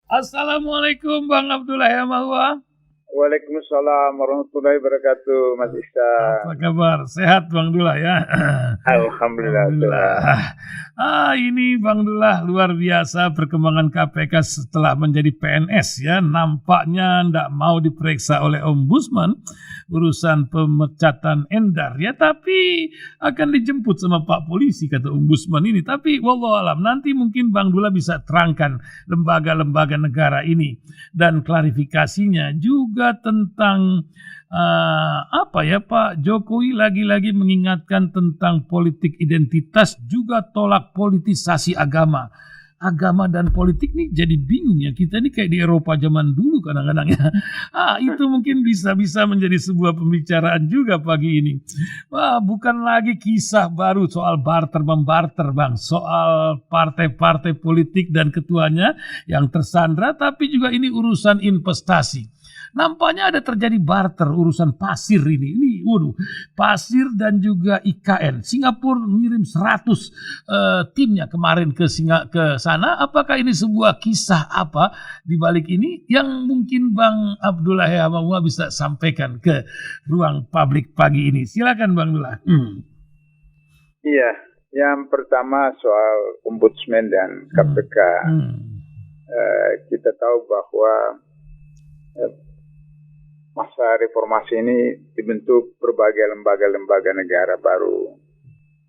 Assalamualaikum Bang Abdullah ya Mahua. Waalaikumsalam warahmatullahi wabarakatuh, Mas Ihsan. Apa kabar? Sehat Bang Dullah ya? Alhamdulillah. Ini Bang Dullah luar biasa perkembangan KPK setelah menjadi PNS ya. Nampaknya tidak mau diperiksa oleh Ombudsman urusan pemecatan Endar ya, tapi akan dijemput sama Pak Polisi kata Ombudsman ini. Tapi wallahualam nanti mungkin Bang Dullah bisa terangkan lembaga-lembaga negara ini dan klarifikasinya juga tentang Pak Jokowi lagi-lagi mengingatkan tentang politik identitas, juga tolak politisasi agama dan politik nih jadi bingung ya, kita ini kayak di Eropa zaman dulu kadang-kadang ya. Itu mungkin bisa menjadi sebuah pembicaraan juga pagi ini. Bukan lagi kisah baru soal barter-membarter Bang, soal partai-partai politik dan ketuanya yang tersandra, tapi juga ini urusan investasi. Nampaknya ada terjadi barter urusan pasir ini. Pasir dan juga IKN. Singapura ngirim 100 timnya kemarin ke sana. Apakah ini sebuah kisah apa di balik ini yang mungkin Bang Abdullah Yamahua bisa sampaikan ke ruang publik pagi ini? Silakan Bang Abdullah. Iya, yang pertama soal Ombudsman dan KPK. Kita tahu bahwa masa reformasi ini dibentuk berbagai lembaga-lembaga negara baru.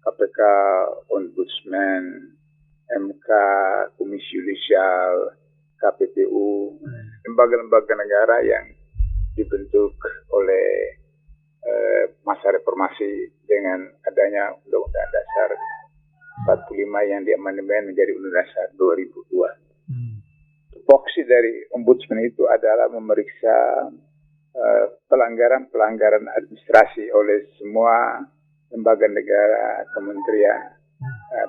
KPK, Ombudsman, MK, Komisi Yudisial, KPPU, lembaga-lembaga negara yang dibentuk oleh masa reformasi dengan adanya Undang-Undang Dasar 45 yang diamandemen menjadi Undang-Undang Dasar 2002. Tupoksi dari Ombudsman itu adalah memeriksa pelanggaran administrasi oleh semua lembaga negara, kementerian,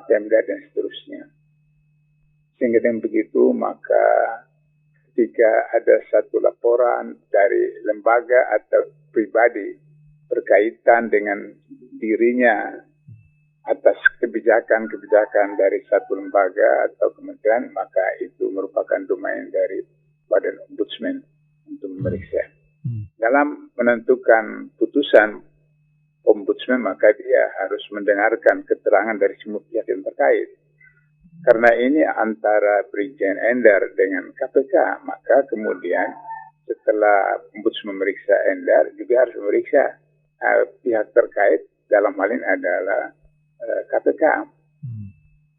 Pemda dan seterusnya. Sehingga dengan begitu maka ketika ada satu laporan dari lembaga atau pribadi berkaitan dengan dirinya atas kebijakan dari satu lembaga atau kementerian, maka itu merupakan domain dari Badan Ombudsman untuk memeriksa. Dalam menentukan putusan Ombudsman, maka dia harus mendengarkan keterangan dari semua pihak yang terkait. Karena ini antara Brigjen Endar dengan KPK, maka kemudian setelah Ombudsman memeriksa Endar, juga harus memeriksa pihak terkait, dalam hal ini adalah KPK.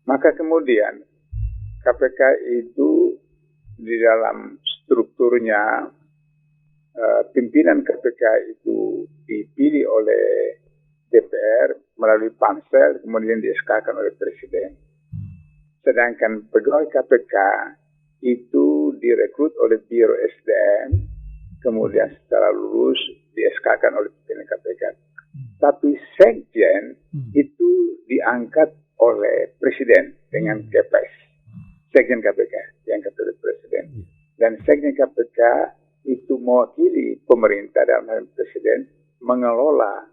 Maka kemudian KPK itu di dalam strukturnya, pimpinan KPK itu dipilih oleh DPR melalui pansel, kemudian di-SK-kan oleh Presiden. Sedangkan pegawai KPK itu direkrut oleh Biro SDM, kemudian setelah lulus di-SK-kan oleh pimpinan KPK. Tapi Sekjen itu diangkat oleh Presiden dengan Kepres. Sekjen KPK diangkat oleh Presiden. Dan Sekjen KPK itu mewakili pemerintah dalam hal Presiden mengelola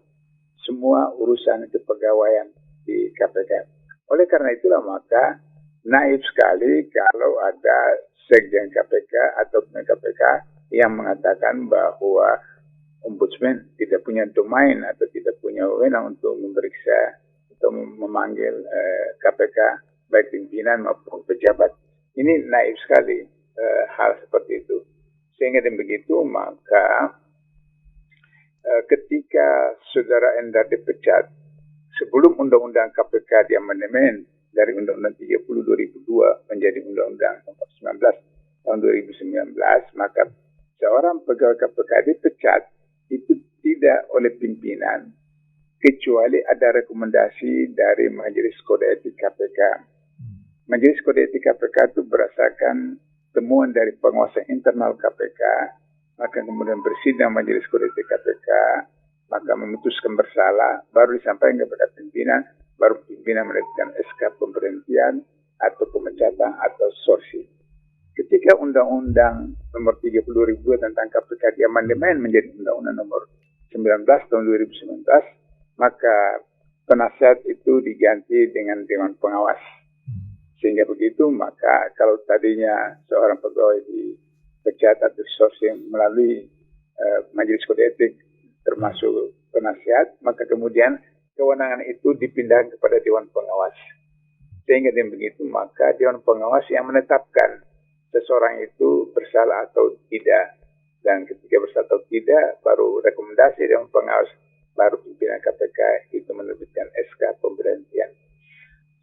semua urusan kepegawaian di KPK. Oleh karena itulah maka naif sekali kalau ada Sekjen KPK atau KPK yang mengatakan bahwa Ombudsman tidak punya domain atau tidak punya wewenang untuk memeriksa atau memanggil KPK baik pimpinan maupun pejabat. Ini naif sekali hal seperti itu. Sehingga dengan begitu maka ketika Saudara Endar dipecat sebelum Undang-Undang KPK diamandemen dari Undang-Undang 30 2002 menjadi Undang-Undang nomor 19 tahun 2019, maka seorang pegawai KPK dipecat itu tidak oleh pimpinan kecuali ada rekomendasi dari Majelis Kode Etik KPK. Majelis Kode Etik KPK itu berdasarkan temuan dari penguasa internal KPK, maka kemudian bersidang Majelis Kode Etik KPK, maka memutuskan bersalah, baru disampaikan kepada pimpinan, baru pimpinan menerbitkan SK pemberhentian atau pemecatan atau sorsi. Ketika Undang-Undang nomor 30 2002 tentang KPK diamandemen menjadi Undang-Undang nomor 19 tahun 2019, maka penasihat itu diganti dengan Dewan Pengawas. Sehingga begitu, maka kalau tadinya seorang pegawai dipecat atau disourcing melalui majelis kode etik termasuk penasihat, maka kemudian kewenangan itu dipindahkan kepada Dewan Pengawas. Sehingga dengan begitu, maka Dewan Pengawas yang menetapkan seseorang itu bersalah atau tidak. Dan ketika bersalah atau tidak, baru rekomendasi Dewan Pengawas, baru pimpinan KPK itu menerbitkan SK pemberhentian.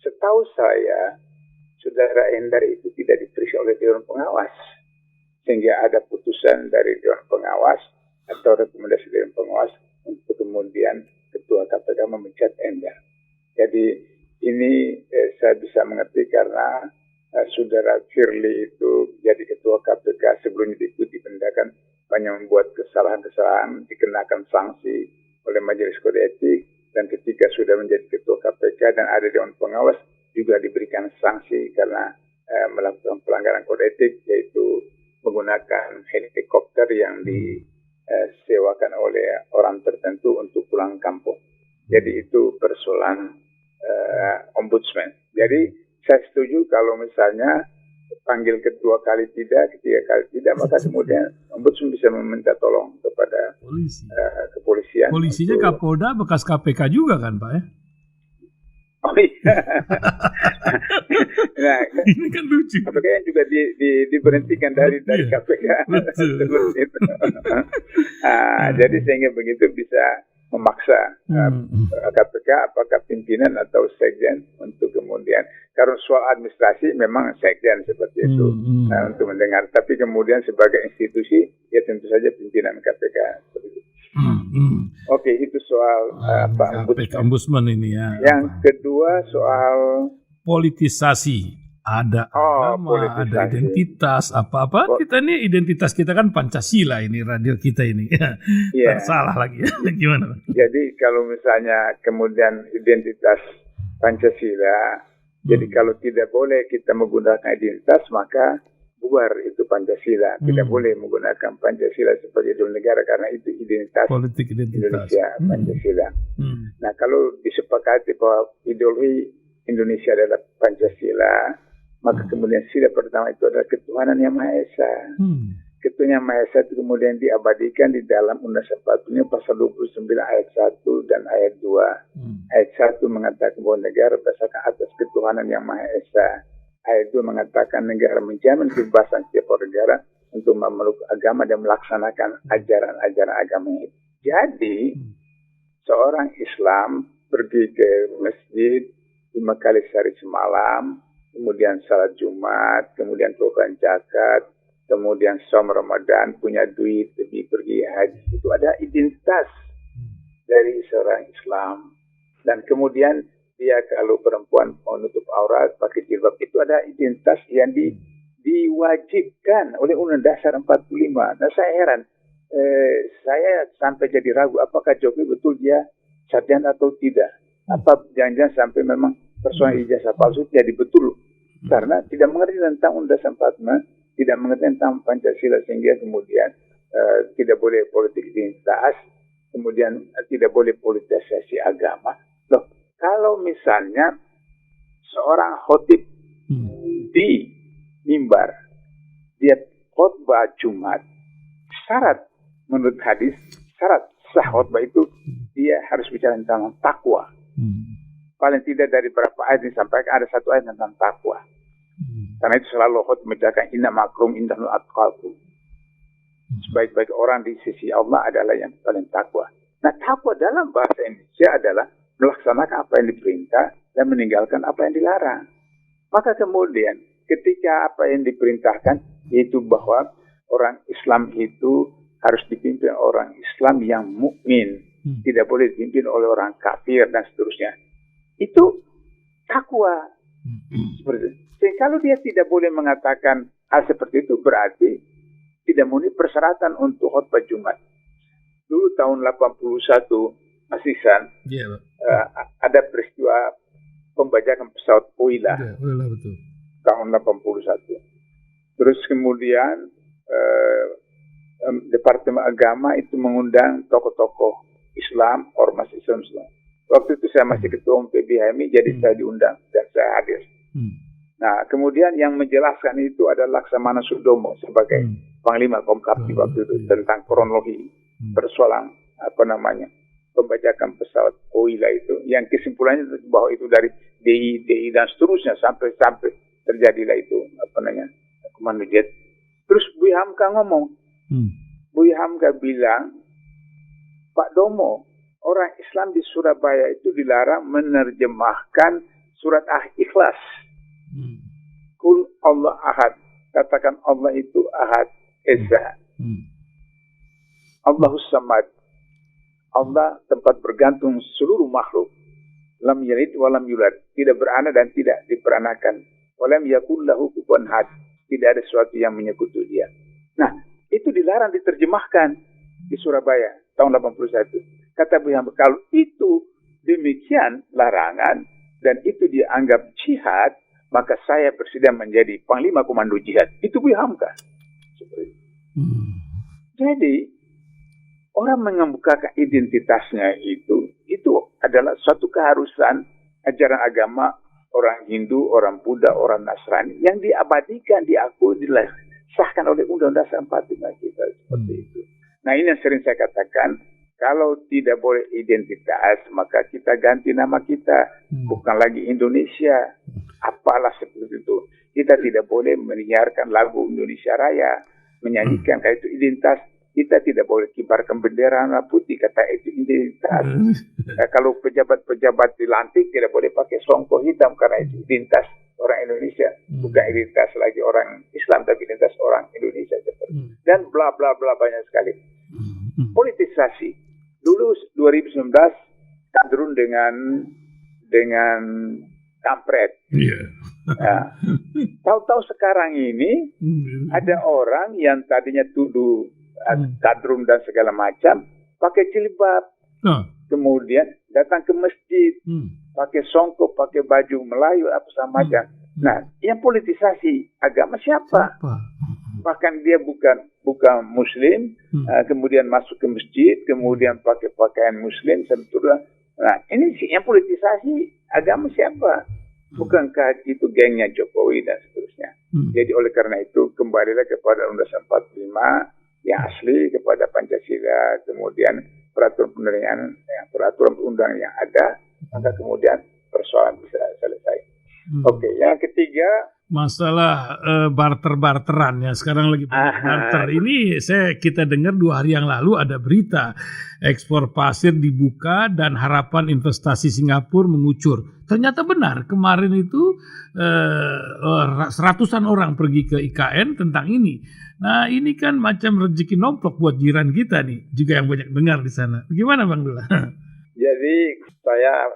Setahu saya, Saudara Endar itu tidak diperiksa oleh Dewan Pengawas. Sehingga ada putusan dari Dewan Pengawas atau rekomendasi Dewan Pengawas untuk kemudian Ketua KPK memecat Endar. Jadi ini saya bisa mengerti karena Saudara Firly itu jadi Ketua KPK sebelumnya diikuti penindakan banyak membuat kesalahan-kesalahan, dikenakan sanksi oleh Majelis Kode Etik, dan ketika sudah menjadi Ketua KPK dan ada Dewan Pengawas juga diberikan sanksi karena melakukan pelanggaran kode etik, yaitu menggunakan helikopter yang disewakan oleh orang tertentu untuk pulang kampung. Jadi itu persoalan ombudsman. Jadi saya setuju kalau misalnya panggil kedua kali tidak, ketiga kali tidak, maka kemudian ombudsman bisa meminta tolong kepada kepolisian. Polisinya Kapolda bekas KPK juga kan, Pak ya? Oh iya. Nah, ini kan lucu. KPK yang juga diberhentikan dari KPK. Jadi sehingga begitu bisa memaksa KPK apakah pimpinan atau sekjen untuk kemudian, karena soal administrasi memang sekjen seperti itu untuk mendengar, tapi kemudian sebagai institusi ya tentu saja pimpinan KPK seperti itu. Oke, itu soal ombudsman ini ya. Yang kedua soal politisasi. Ada agama, ada identitas, apa-apa. Kita ini identitas kita kan Pancasila ini, radio kita ini. Yeah. Salah lagi ya. Gimana? Jadi kalau misalnya kemudian identitas Pancasila, jadi kalau tidak boleh kita menggunakan identitas, maka bubar itu Pancasila. Tidak boleh menggunakan Pancasila sebagai ideologi negara karena itu identitas politik identitas Indonesia, Pancasila. Nah, kalau disepakati bahwa ideologi Indonesia adalah Pancasila, maka kemudian sila pertama itu adalah ketuhanan yang Maha Esa. Ketuhanan yang Maha Esa itu kemudian diabadikan di dalam Undang-Undang 45 pasal 29 ayat 1 dan ayat 2. Ayat 1 mengatakan bahwa negara berdasarkan atas ketuhanan yang Maha Esa. Ayat 2 mengatakan negara menjamin kebebasan setiap orang negara untuk memeluk agama dan melaksanakan ajaran-ajaran agama itu. Jadi, seorang Islam pergi ke masjid 5 kali sehari semalam, kemudian salat Jumat, kemudian keluarkan zakat, kemudian saum Ramadan, punya duit, pergi haji. Itu ada identitas dari seorang Islam. Dan kemudian dia kalau perempuan mau nutup aurat, pakai jilbab, itu ada identitas yang diwajibkan oleh Undang Dasar 45. Nah, saya heran, saya sampai jadi ragu apakah Jokowi betul dia sarjana atau tidak. Apa jangan-jangan sampai memang persoalan ijazah palsu jadi betul. Karena tidak mengerti tentang Undang-Undang 45, tidak mengerti tentang Pancasila, sehingga kemudian tidak boleh politik identitas, kemudian tidak boleh politisasi agama. Loh, kalau misalnya seorang khotib di mimbar, dia khotbah Jumat, syarat menurut hadis, syarat sah khotbah itu dia harus bicara tentang takwa. Paling tidak dari beberapa ayat disampaikan ada satu ayat tentang takwa. Karena itu selalu khotbah menjelaskan inna makrum indahul atqakum. Sebaik-baik orang di sisi Allah adalah yang paling takwa. Nah, takwa dalam bahasa Indonesia adalah melaksanakan apa yang diperintah dan meninggalkan apa yang dilarang. Maka kemudian ketika apa yang diperintahkan yaitu bahwa orang Islam itu harus dipimpin orang Islam yang mukmin, tidak boleh dipimpin oleh orang kafir dan seterusnya. Itu takwa. Seperti itu. Jadi, kalau dia tidak boleh mengatakan hal seperti itu, berarti tidak memenuhi persyaratan untuk khotbah Jumat. Dulu tahun 81 Asisan, ada peristiwa pembajakan pesawat Oila, betul. tahun 81. Terus kemudian Departemen Agama itu mengundang tokoh-tokoh Islam, ormas Islam. Waktu itu saya masih ketua PBHMI, jadi saya diundang dan saya hadir. Nah, kemudian yang menjelaskan itu adalah Laksamana Sudomo sebagai Panglima Komkapti waktu itu tentang kronologi persoalan pembajakan pesawat Oila itu. Yang kesimpulannya bahwa itu dari DI dan seterusnya sampai terjadilah itu komando jet. Terus Bu Hamka ngomong, Bu Hamka bilang, Pak Domo, orang Islam di Surabaya itu dilarang menerjemahkan surat Ikhlas. Kul Allah ahad. Katakan Allah itu ahad, esa. Allahus samad. Allah tempat bergantung seluruh makhluk. Lam yalid wa lam yulad. Tidak beranak dan tidak diperanakan. Wa lam yakul lahu kufuwan ahad. Tidak ada sesuatu yang menyekutu dia. Nah, itu dilarang diterjemahkan di Surabaya tahun 81. Kata Bu Hamka, kalau itu demikian larangan dan itu dianggap jihad, maka saya bersedia menjadi Panglima Komando Jihad. Itu Bu Hamka. Jadi, orang mengemukakan identitasnya itu adalah suatu keharusan ajaran agama orang Hindu, orang Buddha, orang Nasrani yang diabadikan, diakui, disahkan oleh Undang-Undang Dasar 45 kita seperti itu. Nah, ini yang sering saya katakan, kalau tidak boleh identitas, maka kita ganti nama kita. Bukan lagi Indonesia. Apalah seperti itu. Kita tidak boleh menyiarkan lagu Indonesia Raya. Menyanyikan kayak itu identitas. Kita tidak boleh kibarkan bendera warna putih. Kata itu identitas. Kalau pejabat-pejabat dilantik, tidak boleh pakai songkok hitam. Karena itu identitas orang Indonesia. Bukan identitas lagi orang Islam, tapi identitas orang Indonesia. Dan bla bla bla banyak sekali. Politisasi. Dulu 2019 kadrun dengan kampret. Nah, tahu-tahu sekarang ini ada orang yang tadinya tuduh kadrun dan segala macam pakai jilbab, kemudian datang ke masjid pakai songkok, pakai baju Melayu apa sama macam. Nah, yang politisasi agama siapa? Bahkan dia bukan Muslim, kemudian masuk ke masjid, kemudian pakai pakaian Muslim, sebetulnya. Nah, ini sih yang politisasi agama siapa? Bukankah itu gengnya Jokowi dan seterusnya? Jadi oleh karena itu kembalilah kepada Undang-Undang 45 yang asli, kepada Pancasila, kemudian peraturan undang yang ada, maka kemudian persoalan bisa selesai. Oke, yang ketiga masalah barter-barteran ya, sekarang lagi barter. Ini kita dengar 2 hari yang lalu ada berita ekspor pasir dibuka dan harapan investasi Singapura mengucur. Ternyata benar, kemarin itu seratusan orang pergi ke IKN tentang ini. Nah, ini kan macam rezeki nomplok buat jiran kita nih, juga yang banyak dengar di sana. Bagaimana Bang Dula? Jadi saya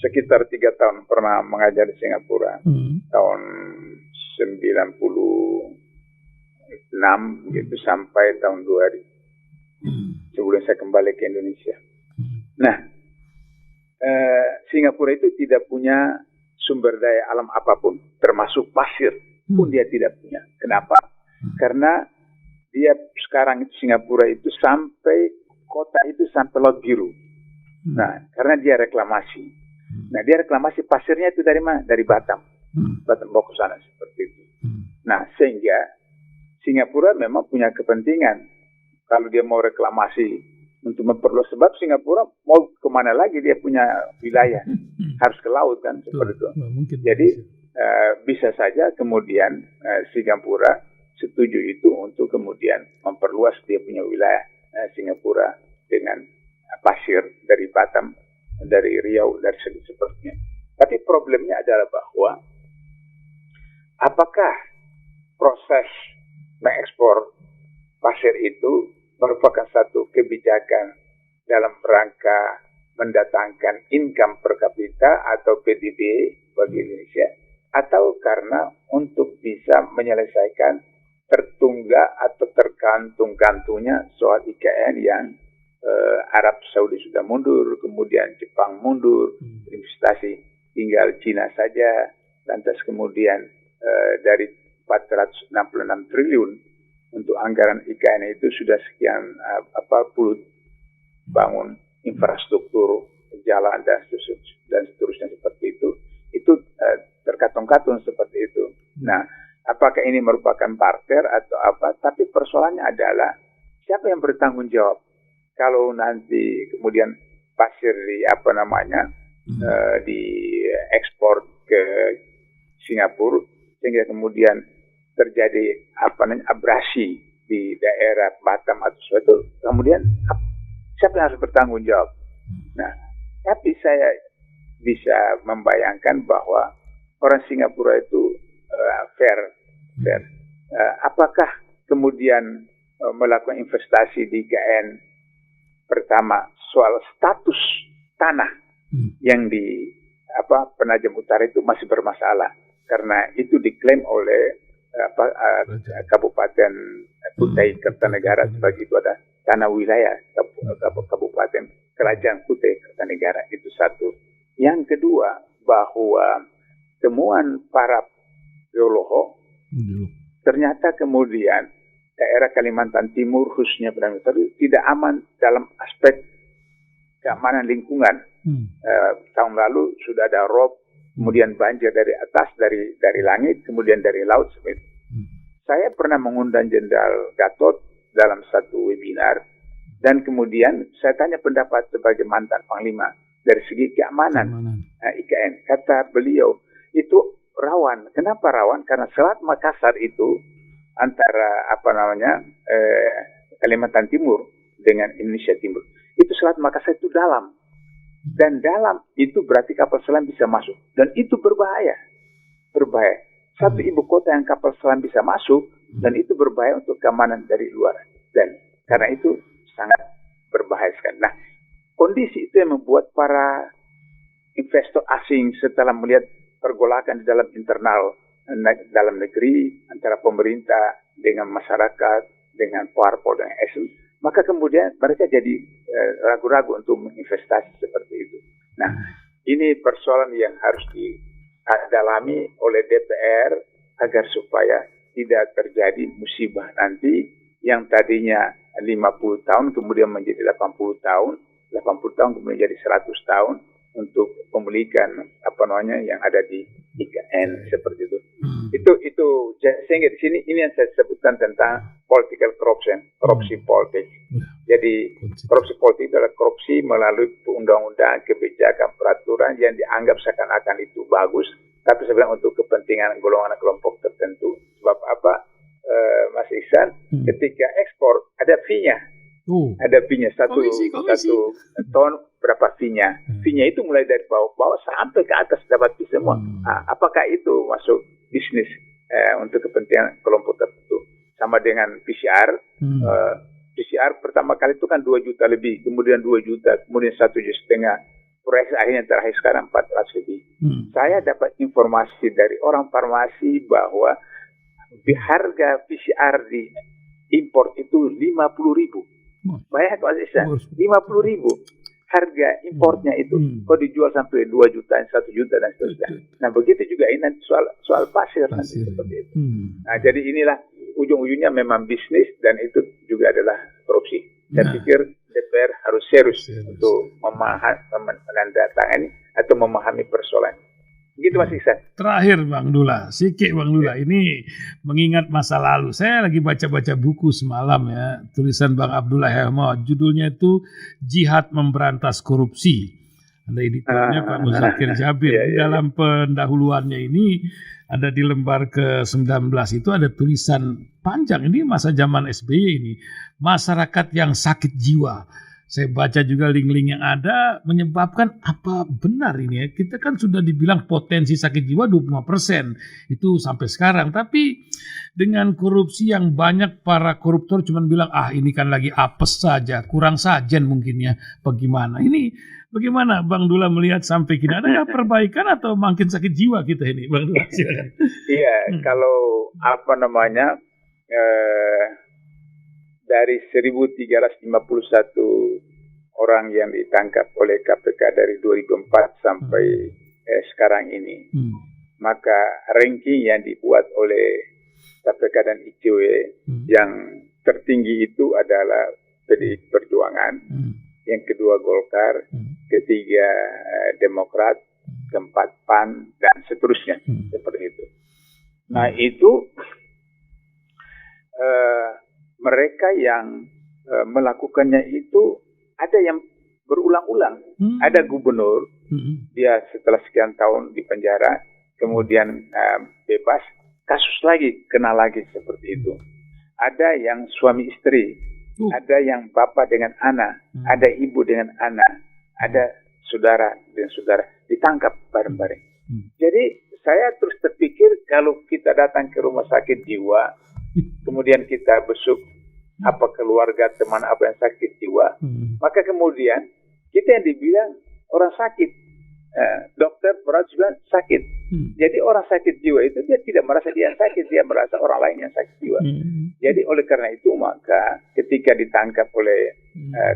sekitar 3 tahun pernah mengajar di Singapura. Tahun 96 gitu sampai tahun 2000. Sebelum saya kembali ke Indonesia. Nah, Singapura itu tidak punya sumber daya alam apapun, termasuk pasir pun dia tidak punya. Kenapa? Karena dia sekarang Singapura itu sampai kota itu sampai Laut Biru. Nah, karena dia reklamasi. Nah, dia reklamasi pasirnya itu dari mana? Dari Batam. Batam bawa ke sana seperti itu. Nah, sehingga Singapura memang punya kepentingan. Kalau dia mau reklamasi untuk memperluas, sebab Singapura mau kemana lagi dia punya wilayah. Harus ke laut kan, seperti itu. Jadi, bisa saja kemudian Singapura setuju itu untuk kemudian memperluas dia punya wilayah Singapura dengan pasir dari Batam, dari Riau, dari sepertinya. Tapi problemnya adalah bahwa apakah proses mengekspor pasir itu merupakan satu kebijakan dalam rangka mendatangkan income per kapita atau PDB bagi Indonesia, atau karena untuk bisa menyelesaikan tertunggak atau tergantung-gantungnya soal IKN yang Arab Saudi sudah mundur, kemudian Jepang mundur, investasi tinggal Cina saja, lantas kemudian dari 466 triliun untuk anggaran IKN itu sudah sekian puluh bangun infrastruktur jalan dan seterusnya seperti itu terkatung-katung seperti itu. Nah, apakah ini merupakan barter atau apa? Tapi persoalannya adalah siapa yang bertanggung jawab kalau nanti kemudian pasir diekspor ke Singapura sehingga kemudian terjadi abrasi di daerah Batam atau sesuatu, kemudian siapa yang harus bertanggung jawab? Nah, tapi saya bisa membayangkan bahwa orang Singapura itu fair. Apakah kemudian melakukan investasi di IKN, pertama soal status tanah yang di Penajam Utara itu masih bermasalah karena itu diklaim oleh Kabupaten Kutai Kertanegara sebagai itu ada tanah wilayah Kabupaten Kerajaan Kutai Kertanegara, itu satu. Yang kedua, bahwa temuan para geologi ternyata kemudian daerah Kalimantan Timur khususnya tidak aman dalam aspek keamanan lingkungan. Tahun lalu sudah ada rob, kemudian banjir dari atas, dari langit, kemudian dari laut. Saya pernah mengundang Jenderal Gatot dalam satu webinar, dan kemudian saya tanya pendapat sebagai mantan Panglima dari segi keamanan IKN. Kata beliau, itu rawan. Kenapa rawan? Karena Selat Makassar itu antara Kalimantan Timur dengan Indonesia Timur. Itu Selat Makassar itu dalam. Dan dalam itu berarti kapal selam bisa masuk. Dan itu berbahaya. Satu ibu kota yang kapal selam bisa masuk, dan itu berbahaya untuk keamanan dari luar. Dan karena itu sangat berbahaya sekali. Nah, kondisi itu yang membuat para investor asing setelah melihat pergolakan di dalam internal dalam negeri antara pemerintah dengan masyarakat, dengan parpol dan ASN, maka kemudian mereka jadi ragu-ragu untuk menginvestasi seperti itu. Nah, ini persoalan yang harus didalami oleh DPR agar supaya tidak terjadi musibah nanti yang tadinya 50 tahun kemudian menjadi 80 tahun, 80 tahun kemudian jadi 100 tahun untuk pemulihan yang ada di IKN seperti itu. Itu sehingga di sini ini yang saya sebutkan tentang political corruption, korupsi politik. Jadi korupsi politik adalah korupsi melalui undang-undang, kebijakan, peraturan yang dianggap seakan-akan itu bagus, tapi sebenarnya untuk kepentingan golongan kelompok tertentu. Sebab apa, Mas Ihsan, ketika ekspor ada fee-nya. Ada fee-nya satu ton berapa fee-nya. Fee-nya itu mulai dari bawah sampai ke atas dapat fee semua. Apakah itu masuk bisnis untuk kepentingan kelompok tertentu? Sama dengan PCR. PCR pertama kali itu kan 2 juta lebih, kemudian 2 juta, kemudian 1,5 juta. Proyek akhirnya terakhir sekarang 400 lebih. Saya dapat informasi dari orang farmasi bahwa harga PCR di impor itu 50.000. Bayar kalau bisa 50.000 harga importnya itu. Kok dijual sampai 2 juta, 1 juta dan seterusnya. Nah, begitu juga ini nanti soal pasir nanti seperti itu. Nah, jadi inilah ujung-ujungnya memang bisnis dan itu juga adalah korupsi. Saya pikir DPR harus serius untuk menandatangani atau memahami persoalan. Begitu Mas Ihsan. Terakhir Bang Dullah, Bang Dullah, ini mengingat masa lalu. Saya lagi baca-baca buku semalam ya, tulisan Bang Abdullah Hehmo, judulnya itu Jihad Memberantas Korupsi. Ada editornya Pak Muzakir Jabir. Dalam pendahuluannya ini ada di lembar ke-19 itu ada tulisan panjang, ini masa zaman SBY ini, masyarakat yang sakit jiwa. Saya baca juga link-link yang ada menyebabkan apa benar ini ya. Kita kan sudah dibilang potensi sakit jiwa 25% itu sampai sekarang. Tapi dengan korupsi yang banyak para koruptor cuma bilang ini kan lagi apes saja, kurang sajen mungkin ya. Bagaimana? Ini bagaimana Bang Dullah melihat sampai kini? Adakah perbaikan atau makin sakit jiwa kita ini Bang Dullah? Iya, kalau dari 1.351 orang yang ditangkap oleh KPK dari 2004 sampai sekarang ini, maka ranking yang dibuat oleh KPK dan ICW yang tertinggi itu adalah PDI Perjuangan, yang kedua Golkar, ketiga Demokrat, keempat PAN, dan seterusnya. Seperti itu. Nah itu mereka yang melakukannya itu ada yang berulang-ulang. Ada gubernur, dia setelah sekian tahun di penjara, kemudian bebas, kasus lagi, kena lagi seperti itu. Ada yang suami istri, ada yang bapak dengan anak, ada ibu dengan anak, ada saudara dengan saudara, ditangkap bareng-bareng. Jadi saya terus terpikir kalau kita datang ke rumah sakit jiwa, kemudian kita besuk apa keluarga teman apa yang sakit jiwa, maka kemudian kita yang dibilang orang sakit. Dokter berat bilang sakit. Jadi orang sakit jiwa itu dia tidak merasa dia yang sakit, dia merasa orang lain yang sakit jiwa. Jadi oleh karena itu maka ketika ditangkap oleh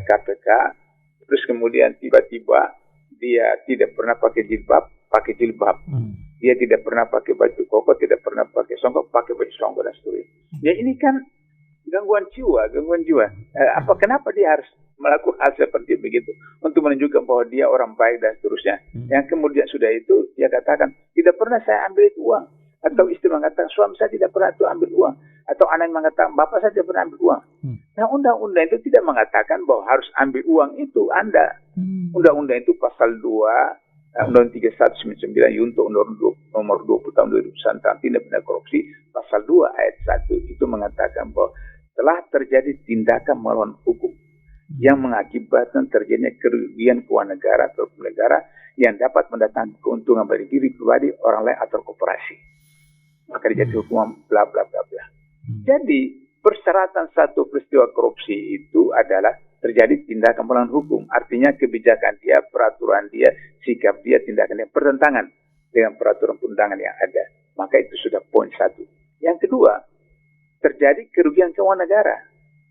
KPK, terus kemudian tiba-tiba dia tidak pernah pakai jilbab. Dia tidak pernah pakai baju koko, tidak pernah pakai songkok, pakai baju songkok dan seterusnya. Ya ini kan gangguan jiwa. Kenapa dia harus melakukan hal seperti begitu untuk menunjukkan bahwa dia orang baik dan seterusnya. Yang kemudian sudah itu dia katakan tidak pernah saya ambil itu uang, atau istri mengatakan suami saya tidak pernah itu ambil uang, atau anak mengatakan bapak saya tidak pernah ambil uang. Nah undang-undang itu tidak mengatakan bahwa harus ambil uang itu Anda. Undang-undang itu pasal 2 Undang 3199 Yunto nomor 20 tahun 2001 tentang tindak pidana korupsi pasal 2 ayat 1 itu mengatakan bahwa telah terjadi tindakan melawan hukum yang mengakibatkan terjadinya kerugian keuangan negara atau negara yang dapat mendatangkan keuntungan bagi diri pribadi, orang lain atau koperasi. Maka dijatuhi hukuman bla bla bla bla. Jadi persyaratan satu peristiwa korupsi itu adalah terjadi tindakan melawan hukum. Artinya kebijakan dia, peraturan dia, sikap dia, tindakan dia bertentangan dengan peraturan perundangan yang ada. Maka itu sudah poin satu. Yang kedua, terjadi kerugian keuangan negara.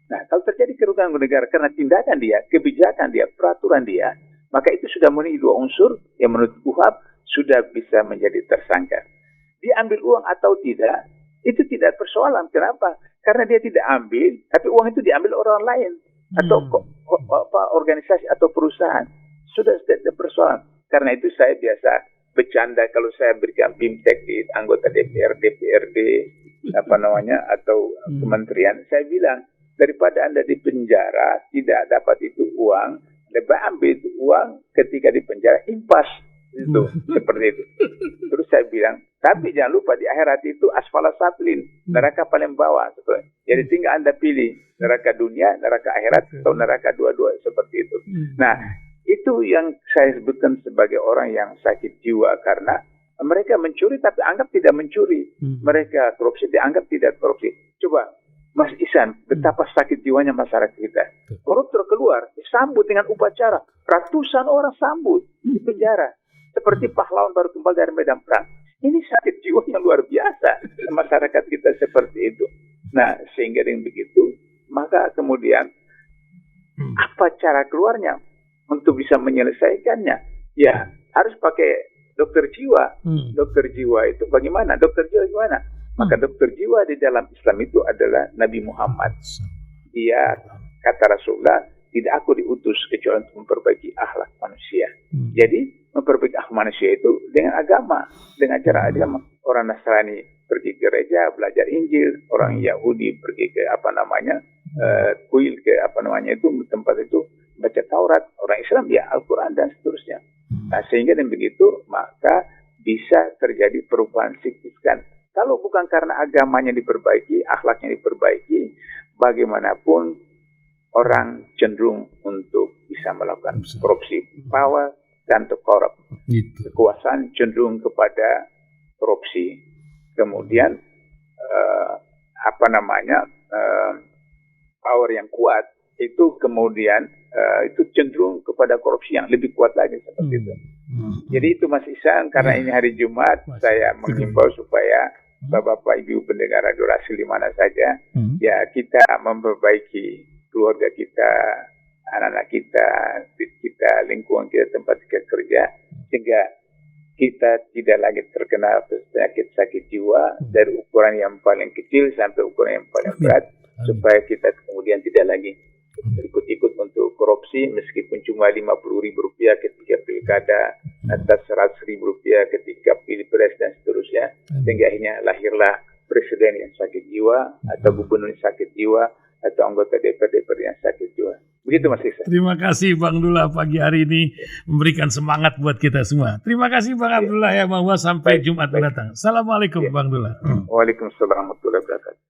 Nah, kalau terjadi kerugian negara karena tindakan dia, kebijakan dia, peraturan dia, maka itu sudah memenuhi dua unsur yang menurut KUHP sudah bisa menjadi tersangka. Dia ambil uang atau tidak, itu tidak persoalan. Kenapa? Karena dia tidak ambil, tapi uang itu diambil orang lain atau organisasi atau perusahaan. Sudah tidak persoalan. Karena itu saya biasa bercanda kalau saya berikan BIMTEK di anggota DPR, DPRD, atau kementerian, saya bilang, daripada Anda di penjara tidak dapat itu uang, lebih ambil itu uang ketika di penjara impas itu seperti itu. Terus saya bilang, tapi jangan lupa di akhirat itu asfala safilin, neraka paling bawah. Jadi tinggal Anda pilih neraka dunia, neraka akhirat, atau neraka dua-dua seperti itu. Nah, itu yang saya sebutkan sebagai orang yang sakit jiwa karena mereka mencuri tapi anggap tidak mencuri. Mereka korupsi dianggap tidak korupsi. Coba Mas Ihsan, betapa sakit jiwanya masyarakat kita. Koruptor keluar, disambut dengan upacara. Ratusan orang sambut di penjara. Seperti pahlawan baru kembali dari medan perang. Ini sakit jiwa yang luar biasa. Masyarakat kita seperti itu. Nah, sehingga dengan begitu, maka kemudian, apa cara keluarnya untuk bisa menyelesaikannya? Ya, harus pakai dokter jiwa. Dokter jiwa itu bagaimana? Dokter jiwa gimana? Maka dokter jiwa di dalam Islam itu adalah Nabi Muhammad. Dia kata Rasulullah, tidak aku diutus kecuali untuk memperbaiki akhlak manusia. Jadi memperbaiki akhlak manusia itu dengan agama, dengan cara agama. Orang Nasrani pergi ke gereja belajar Injil, orang Yahudi pergi ke kuil ke itu tempat itu baca Taurat, orang Islam ya Al-Quran dan seterusnya. Nah, sehingga dengan begitu maka bisa terjadi perubahan signifikan. Kalau bukan karena agamanya diperbaiki, akhlaknya diperbaiki, bagaimanapun orang cenderung untuk bisa melakukan korupsi. Power dan korup. Kekuasaan cenderung kepada korupsi. Kemudian power yang kuat itu kemudian itu cenderung kepada korupsi yang lebih kuat lagi seperti itu. Jadi itu Mas Ihsan, karena ini hari Jumat, saya menghimbau supaya Bapak-bapak, Ibu pendengar Radio Rasul di mana saja, ya kita memperbaiki keluarga kita, anak-anak kita, lingkungan kita, tempat kita kerja, sehingga kita tidak lagi terkena penyakit sakit jiwa dari ukuran yang paling kecil sampai ukuran yang paling berat, supaya kita kemudian tidak lagi ikut-ikut untuk korupsi meskipun cuma Rp50.000 ketika pilkada, atas Rp100.000 ketika pilpres dan seterusnya, sehingga akhirnya lahirlah presiden yang sakit jiwa, atau gubernur yang sakit jiwa, atau anggota DPR yang sakit jiwa. Begitu Mas Iksan. Terima kasih Bang Dullah pagi hari ini memberikan semangat buat kita semua. Terima kasih Bang Abdullah ya, bahwa sampai Jumat mendatang. Assalamualaikum Bang Dullah. Waalaikumsalam warahmatullahi wabarakatuh.